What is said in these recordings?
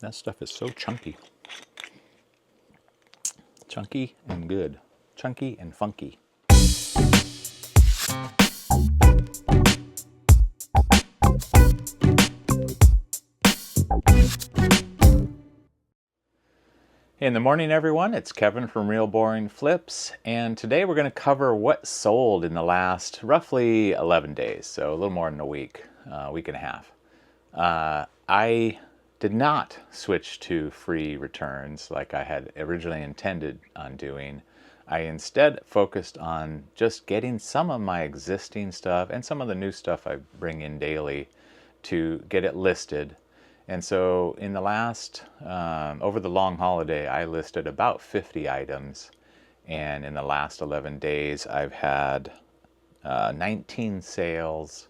That stuff is so chunky. Chunky and good. Chunky and funky. Hey, in the morning, everyone. It's Kevin from Real Boring Flips, and today we're going to cover what sold in the last roughly 11 days, so a little more than a week, week and a half. I did not switch to free returns like I had originally intended on doing. I instead focused on just getting some of my existing stuff and some of the new stuff I bring in daily to get it listed. And so in the last, over the long holiday, I listed about 50 items. And in the last 11 days, I've had 19 sales,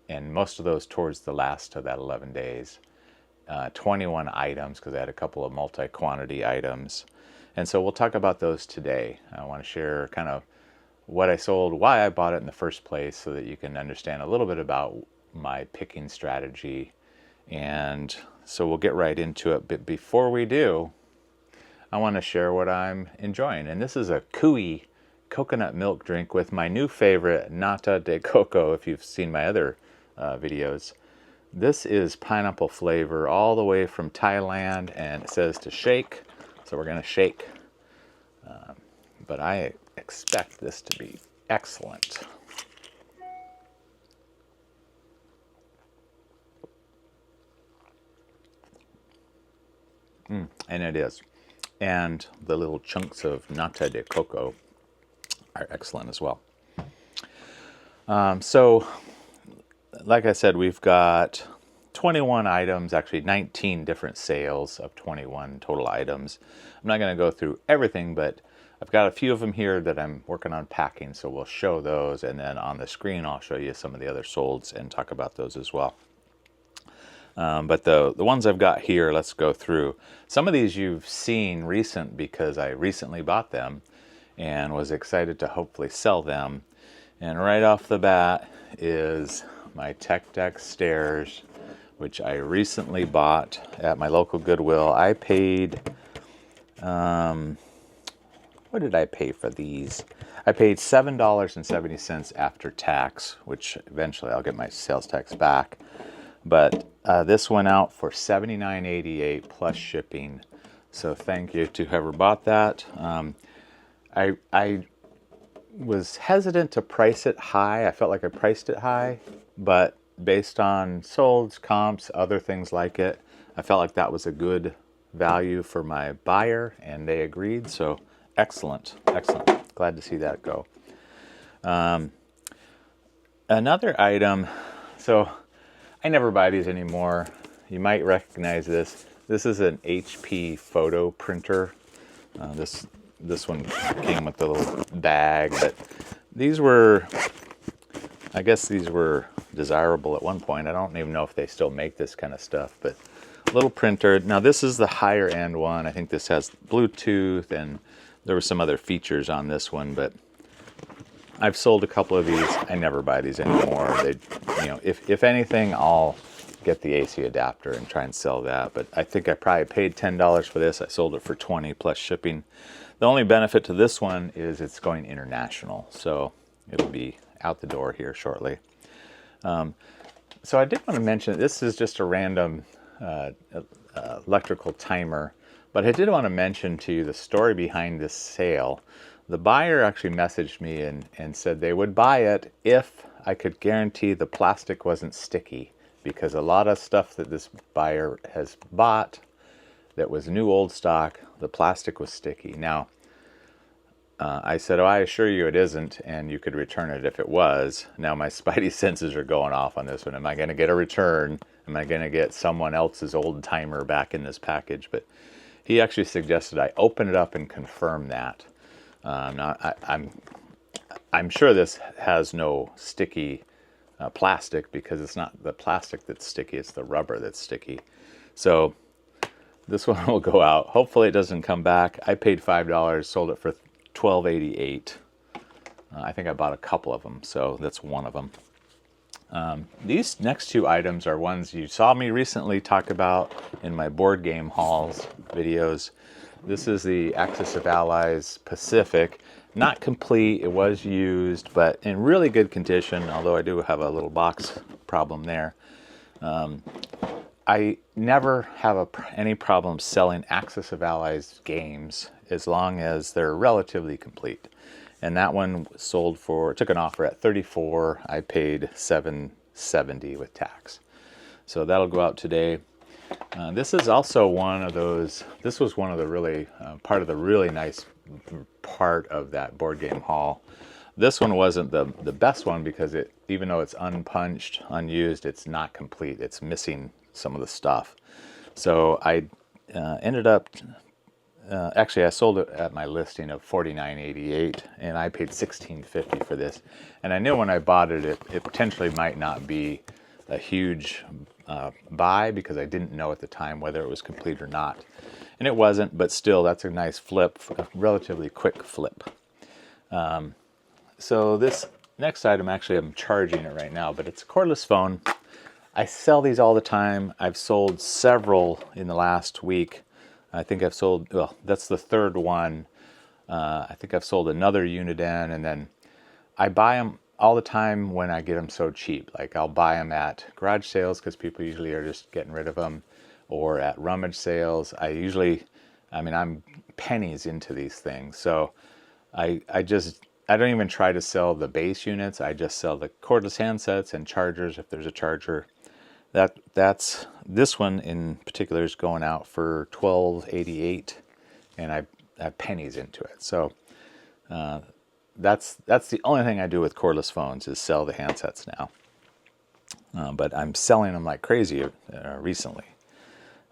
and most of those towards the last of that 11 days. 21 items, because I had a couple of multi-quantity items. And so we'll talk about those today. I want to share kind of what I sold, why I bought it in the first place, so that you can understand a little bit about my picking strategy. And so we'll get right into it. But before we do, I want to share what I'm enjoying. And this is a Kui coconut milk drink with my new favorite, Nata de Coco, if you've seen my other videos. This is pineapple flavor all the way from Thailand, and it says to shake. So we're going to shake. But I expect this to be excellent. And it is. And the little chunks of nata de coco are excellent as well. So, like I said, we've got 21 items, actually 19 different sales of 21 total items. I'm not going to go through everything, but I've got a few of them here that I'm working on packing, so we'll show those. And then on the screen, I'll show you some of the other solds and talk about those as well. But the ones I've got here, let's go through. Some of these you've seen recent because I recently bought them and was excited to hopefully sell them. And right off the bat is my Tech Deck stairs, which I recently bought at my local Goodwill. I paid, what did I pay for these? I paid $7.70 after tax, which eventually I'll get my sales tax back. But this went out for $79.88 plus shipping. So thank you to whoever bought that. I was hesitant to price it high. I felt like I priced it high, but based on solds, comps, other things like it, I felt like that was a good value for my buyer, and they agreed. So excellent, excellent. Glad to see that go. Another item, so I never buy these anymore. You might recognize this. This is an HP photo printer. This one came with the little bag, but these were, I guess these were desirable at one point. I don't even know if they still make this kind of stuff, but little printer. Now this is the higher end one. I think this has Bluetooth, and there were some other features on this one, but I've sold a couple of these. I never buy these anymore. They, you know, if anything, I'll get the AC adapter and try and sell that. But I think I probably paid $10 for this. I sold it for $20 plus shipping. The only benefit to this one is it's going international, so it'll be out the door here shortly. So I did want to mention, this is just a random electrical timer, but I did want to mention to you the story behind this sale. The buyer actually messaged me and said they would buy it if I could guarantee the plastic wasn't sticky, because a lot of stuff that this buyer has bought that was new old stock, the plastic was sticky. Now, I said, oh, I assure you it isn't, and you could return it if it was. Now my spidey senses are going off on this one. Am I going to get a return? Am I going to get someone else's old timer back in this package? But he actually suggested I open it up and confirm that. Now, I'm sure this has no sticky plastic, because it's not the plastic that's sticky, it's the rubber that's sticky. So this one will go out. Hopefully it doesn't come back. I paid $5, sold it for $12.88. I think I bought a couple of them, so that's one of them. These next two items are ones you saw me recently talk about in my board game hauls videos. This is the Axis of Allies Pacific. Not complete, it was used, but in really good condition, although I do have a little box problem there. I never have any problem selling Axis of Allies games as long as they're relatively complete. And that one sold for, took an offer at $34. I paid $7.70 with tax. So that'll go out today. This is also one of those, this was one of the really, part of the really nice part of that board game haul. This one wasn't the best one because it, even though it's unpunched, unused, it's not complete. It's missing some of the stuff. So I ended up, actually I sold it at my listing of $49.88 and I paid $16.50 for this. And I knew when I bought it, it potentially might not be a huge buy because I didn't know at the time whether it was complete or not. And it wasn't, but still that's a nice flip, a relatively quick flip. So this next item, actually I'm charging it right now, but it's a cordless phone. I sell these all the time. I've sold several in the last week. I think I've sold, well, that's the third one. I think I've sold another Uniden, and then I buy them all the time when I get them so cheap. Like I'll buy them at garage sales because people usually are just getting rid of them, or at rummage sales. I usually, I mean, I'm pennies into these things. So I don't even try to sell the base units. I just sell the cordless handsets and chargers if there's a charger. That's this one in particular is going out for $12.88, and I have pennies into it. So that's the only thing I do with cordless phones is sell the handsets now. But I'm selling them like crazy recently.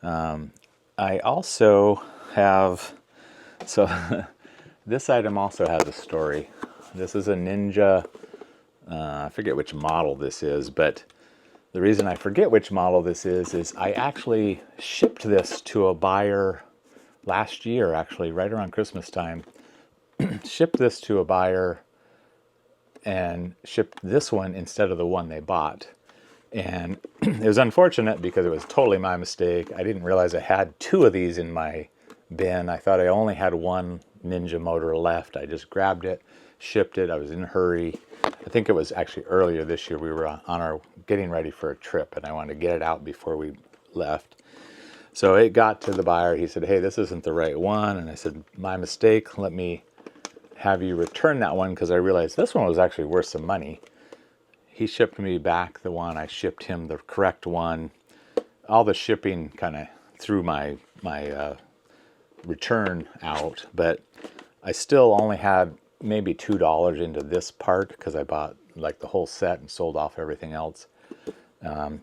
I also have, so this item also has a story. This is a Ninja, I forget which model this is, but the reason I forget which model this is I actually shipped this to a buyer last year, actually, right around Christmas time. Shipped this to a buyer and shipped this one instead of the one they bought. And it was unfortunate because it was totally my mistake. I didn't realize I had two of these in my bin. I thought I only had one Ninja motor left. I just grabbed it, shipped it. I was in a hurry. I think it was actually earlier this year. We were on our getting ready for a trip, and I wanted to get it out before we left. So it got to the buyer. He said, "Hey, this isn't the right one." And I said, "My mistake. Let me have you return that one," because I realized this one was actually worth some money. He shipped me back the one. I shipped him the correct one. All the shipping kind of threw my return out, but I still only had maybe $2 into this part because I bought like the whole set and sold off everything else.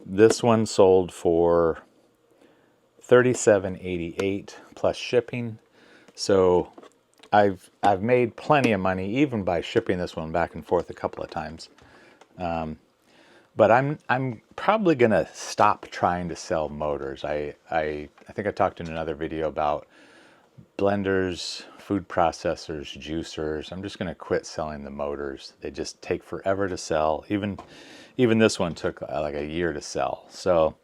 This one sold for $37.88 plus shipping. So I've made plenty of money even by shipping this one back and forth a couple of times. But I'm probably gonna stop trying to sell motors. I think I talked in another video about blenders, food processors, juicers. I'm just gonna quit selling the motors. They just take forever to sell. Even this one took like a year to sell. So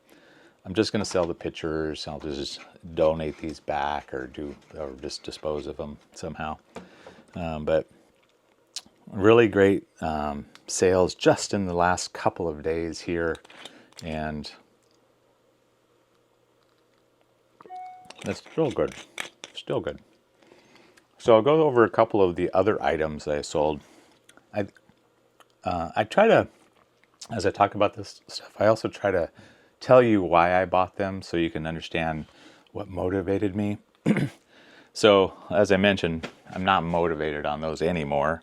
I'm just gonna sell the pitchers. I'll just donate these back or just dispose of them somehow. But really great sales just in the last couple of days here, and that's still good. Still good. So I'll go over a couple of the other items that I sold. I try to, as I talk about this stuff, I also try to tell you why I bought them so you can understand what motivated me. So as I mentioned, I'm not motivated on those anymore.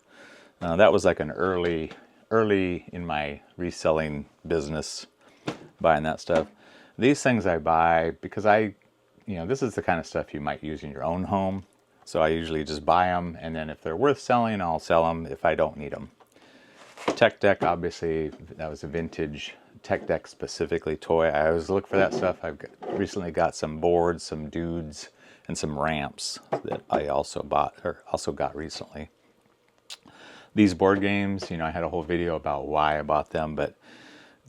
That was like an early in my reselling business, buying that stuff. These things I buy because this is the kind of stuff you might use in your own home. So I usually just buy them, and then if they're worth selling, I'll sell them if I don't need them. Tech Deck, obviously, that was a vintage Tech Deck specifically toy. I always look for that stuff. I've recently got some boards, some dudes, and some ramps that I also got recently. These board games, I had a whole video about why I bought them, but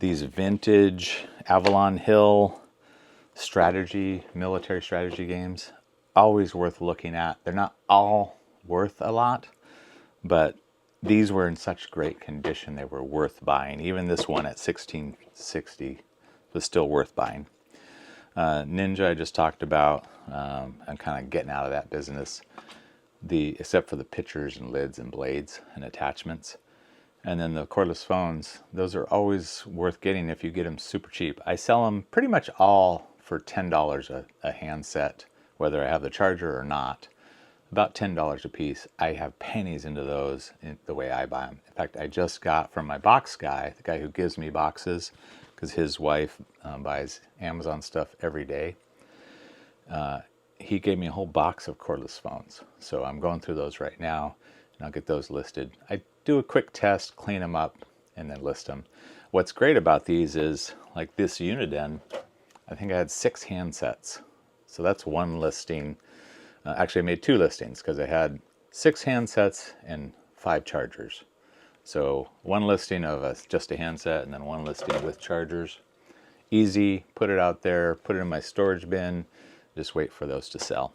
these vintage Avalon Hill military strategy games. Always worth looking at. They're not all worth a lot, but these were in such great condition they were worth buying. Even this one at $16.60 was still worth buying. Ninja I just talked about. I'm kind of getting out of that business, except for the pitchers and lids and blades and attachments. And then the cordless phones, those are always worth getting if you get them super cheap. I sell them pretty much all for $10 a handset, whether I have the charger or not. About $10 a piece. I have pennies into those in the way I buy them. In fact, I just got from my box guy, the guy who gives me boxes, because his wife buys Amazon stuff every day. He gave me a whole box of cordless phones. So I'm going through those right now, and I'll get those listed. I do a quick test, clean them up, and then list them. What's great about these is, like this Uniden, I think I had 6 handsets. So that's one listing. Actually, I made 2 listings because I had 6 handsets and 5 chargers. So one listing of just a handset, and then one listing with chargers. Easy, put it out there, put it in my storage bin, just wait for those to sell.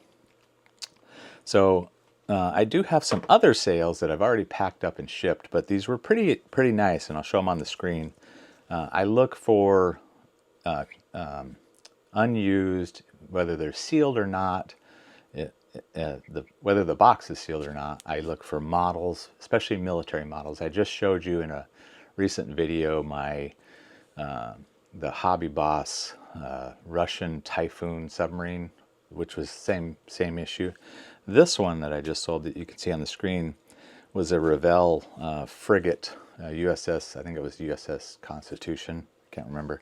So I do have some other sales that I've already packed up and shipped, but these were pretty nice, and I'll show them on the screen. I look for unused, whether they're sealed or not. Whether the box is sealed or not, I look for models, especially military models. I just showed you in a recent video the Hobby Boss Russian Typhoon submarine, which was same issue. This one that I just sold that you can see on the screen was a Revell frigate, USS, I think it was USS Constitution, can't remember.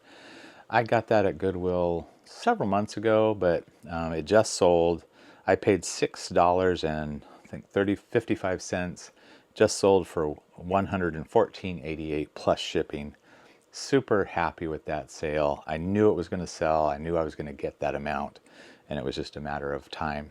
I got that at Goodwill several months ago, but it just sold. I paid $6 and I think 55 cents. Just sold for $114.88 plus shipping. Super happy with that sale. I knew it was going to sell. I knew I was going to get that amount, and it was just a matter of time.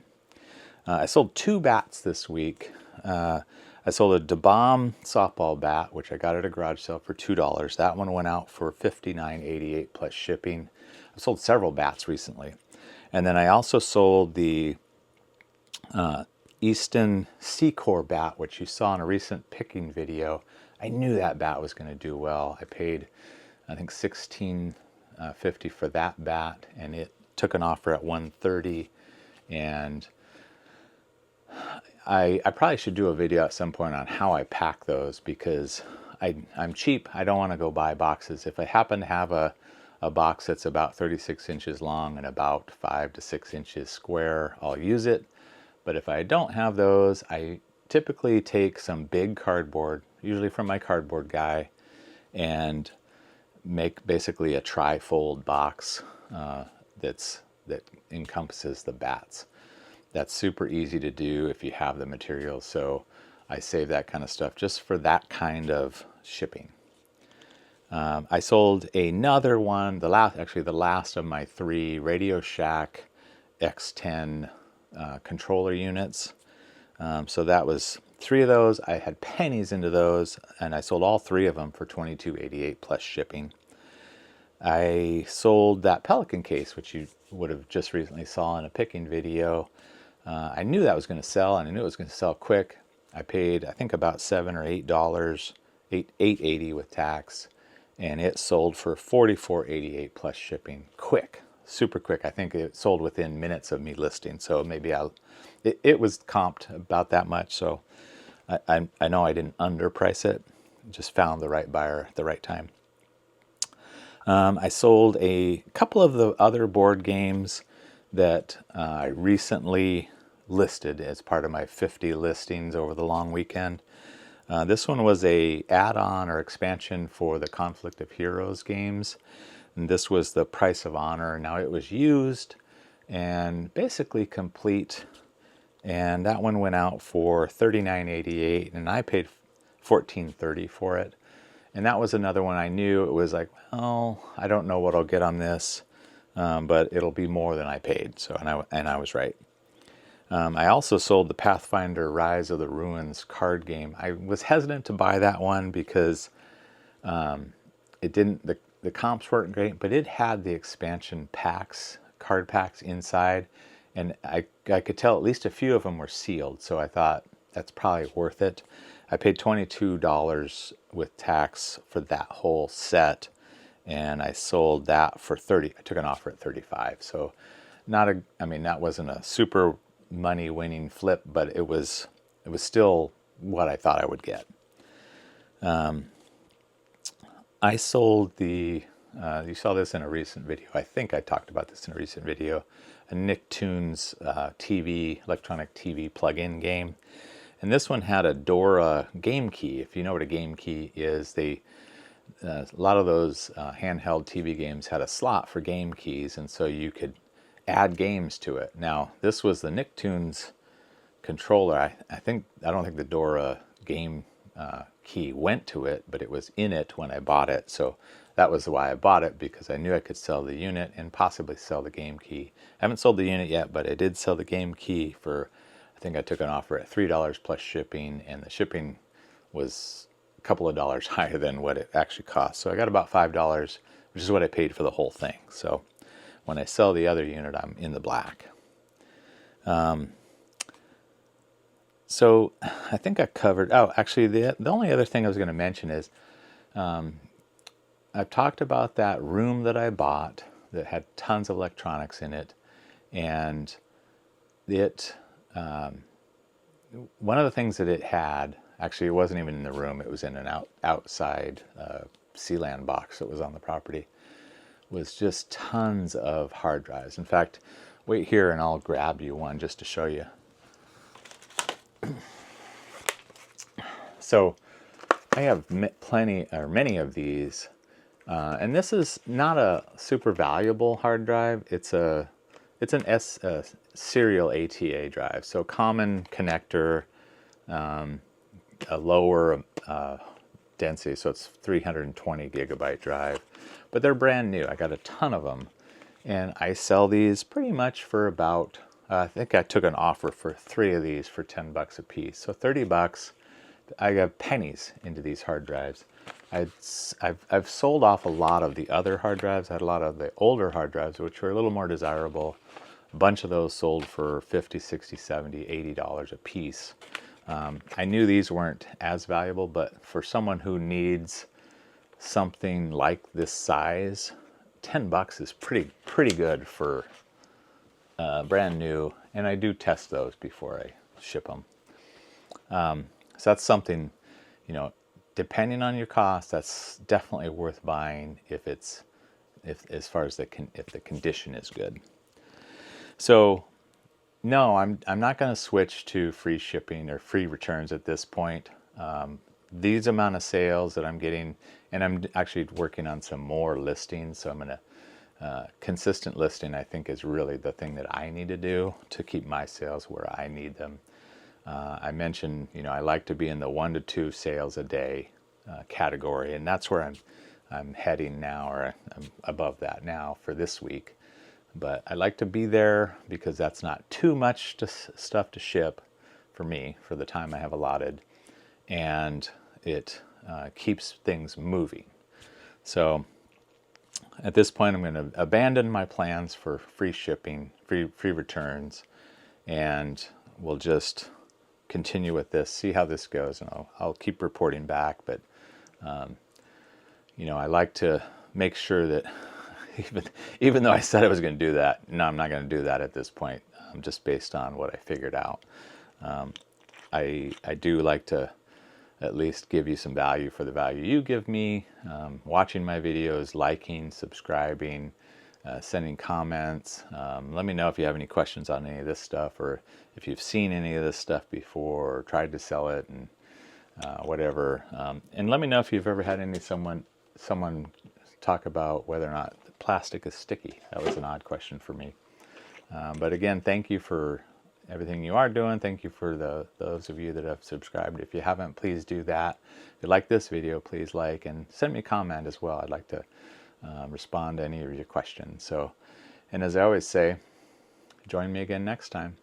I sold 2 bats this week. I sold a DeBomb softball bat, which I got at a garage sale for $2. That one went out for $59.88 plus shipping. I've sold several bats recently. And then I also sold the Easton Secor bat, which you saw in a recent picking video. I knew that bat was going to do well. I paid, I think, $16.50 for that bat, and it took an offer at $130. And I probably should do a video at some point on how I pack those, because I'm cheap. I don't want to go buy boxes. If I happen to have a box that's about 36 inches long and about 5 to 6 inches square, I'll use it. But if I don't have those, I typically take some big cardboard, usually from my cardboard guy, and make basically a tri-fold box that encompasses the bats. That's super easy to do if you have the materials, so I save that kind of stuff just for that kind of shipping. I sold another one, the last of my 3 Radio Shack X10 controller units. So that was 3 of those. I had pennies into those, and I sold all 3 of them for $22.88 plus shipping. I sold that Pelican case, which you would have just recently saw in a picking video. I knew that was going to sell, and I knew it was going to sell quick. I paid, I think, about $7 or $8, $8.80 with tax, and it sold for $44.88 plus shipping. Quick, super quick. I think it sold within minutes of me listing, so maybe it was comped about that much, so I know I didn't underprice it. Just found the right buyer at the right time. I sold a couple of the other board games that I recently listed as part of my 50 listings over the long weekend. This one was a add-on or expansion for the Conflict of Heroes games. And this was the Price of Honor. Now it was used and basically complete. And that one went out for $39.88, and I paid $14.30 for it. And that was another one I knew it was like, well, I don't know what I'll get on this, but it'll be more than I paid. So, and I was right. I also sold the Pathfinder Rise of the Ruins card game. I was hesitant to buy that one because it didn't. the comps weren't great, but it had the expansion packs, card packs inside, and I could tell at least a few of them were sealed, so I thought that's probably worth it. I paid $22 with tax for that whole set, and I sold that for 30. I took an offer at 35. So I mean, that wasn't a super money winning flip, but it was still what I thought I would get. I sold the, you saw this in a recent video. I think I talked about this in a recent video, a Nicktoons electronic TV plug-in game. And this one had a Dora game key. If you know what a game key is, a lot of those handheld TV games had a slot for game keys, and so you could add games to it. Now, this was the Nicktoons controller. I don't think the Dora game key went to it, but it was in it when I bought it. So that was why I bought it, because I knew I could sell the unit and possibly sell the game key. I haven't sold the unit yet, but I did sell the game key for, I think I took an offer at $3 plus shipping, and the shipping was a couple of dollars higher than what it actually cost. So I got about $5, which is what I paid for the whole thing. So when I sell the other unit, I'm in the black. So I think I covered, oh, actually the only other thing I was going to mention is I've talked about that room that I bought that had tons of electronics in it, and it, one of the things that it had, actually it wasn't even in the room, it was in an outside Sealand box that was on the property, was just tons of hard drives. In fact, wait here and I'll grab you one just to show you. So I have many of these, and this is not a super valuable hard drive. It's an serial ATA drive, so common connector, a lower density, so it's 320 gigabyte drive, but they're brand new. I got a ton of them, and I sell these pretty much for about, I think I took an offer for 3 of these for $10 a piece, so $30. I got pennies into these hard drives. I've sold off a lot of the other hard drives. I had a lot of the older hard drives, which were a little more desirable. A bunch of those sold for $50, $60, $70, $80 a piece. I knew these weren't as valuable, but for someone who needs something like this size, $10 is pretty good for brand new, and I do test those before I ship them. So that's something, you know, depending on your cost, that's definitely worth buying if as far as if the condition is good. So no, I'm not going to switch to free shipping or free returns at this point. These amount of sales that I'm getting, and I'm actually working on some more listings, so I'm going to consistent listing, I think, is really the thing that I need to do to keep my sales where I need them. I mentioned, you know, I like to be in the 1 to 2 sales a day category, and that's where I'm heading now, or I'm above that now for this week. But I like to be there because that's not too much stuff to ship for me for the time I have allotted, and it keeps things moving. So at this point, I'm going to abandon my plans for free shipping, free returns, and we'll just continue with this, see how this goes, and I'll keep reporting back. But you know, I like to make sure that even though I said I was going to do that, no, I'm not going to do that at this point, just based on what I figured out. I do like to at least give you some value for the value you give me, watching my videos, liking, subscribing, sending comments. Let me know if you have any questions on any of this stuff, or if you've seen any of this stuff before or tried to sell it, and whatever. And let me know if you've ever had someone talk about whether or not the plastic is sticky. That was an odd question for me. But again, thank you for everything you are doing. Thank you for those of you that have subscribed. If you haven't, please do that. If you like this video, please like and send me a comment as well. I'd like to respond to any of your questions. So, and as I always say, join me again next time.